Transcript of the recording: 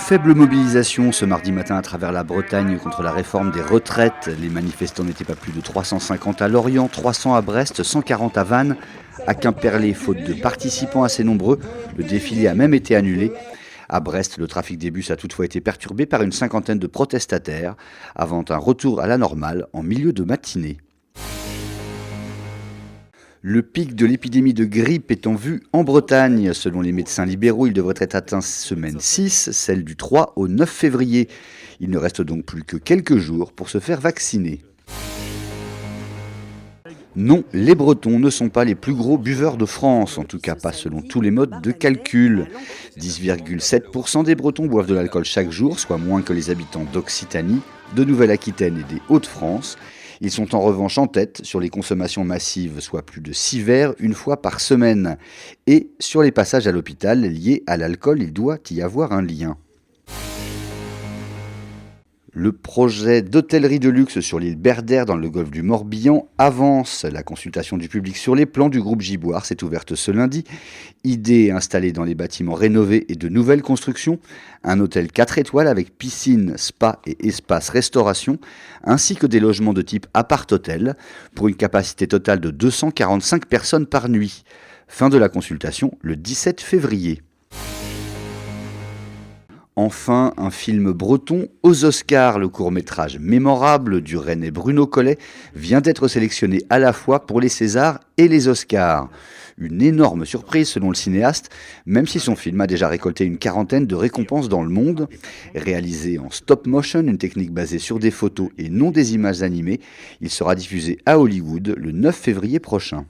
faible mobilisation ce mardi matin à travers la Bretagne contre la réforme des retraites. Les manifestants n'étaient pas plus de 350 à Lorient, 300 à Brest, 140 à Vannes. À Quimperlé, faute de participants assez nombreux, le défilé a même été annulé. À Brest, le trafic des bus a toutefois été perturbé par une cinquantaine de protestataires, avant un retour à la normale en milieu de matinée. Le pic de l'épidémie de grippe est en vue en Bretagne. Selon les médecins libéraux, il devrait être atteint semaine 6, celle du 3 au 9 février. Il ne reste donc plus que quelques jours pour se faire vacciner. Non, les Bretons ne sont pas les plus gros buveurs de France, en tout cas pas selon tous les modes de calcul. 10,7% des Bretons boivent de l'alcool chaque jour, soit moins que les habitants d'Occitanie, de Nouvelle-Aquitaine et des Hauts-de-France. Ils sont en revanche en tête sur les consommations massives, soit plus de 6 verres une fois par semaine. Et sur les passages à l'hôpital liés à l'alcool, il doit y avoir un lien. Le projet d'hôtellerie de luxe sur l'île Berdère dans le golfe du Morbihan avance. La consultation du public sur les plans du groupe Giboire s'est ouverte ce lundi. Idée installée dans les bâtiments rénovés et de nouvelles constructions. Un hôtel 4 étoiles avec piscine, spa et espace restauration, ainsi que des logements de type appart-hôtel pour une capacité totale de 245 personnes par nuit. Fin de la consultation le 17 février. Enfin, un film breton aux Oscars. Le court-métrage mémorable du Rennais Bruno Collet vient d'être sélectionné à la fois pour les Césars et les Oscars. Une énorme surprise selon le cinéaste, même si son film a déjà récolté une quarantaine de récompenses dans le monde. Réalisé en stop motion, une technique basée sur des photos et non des images animées, il sera diffusé à Hollywood le 9 février prochain.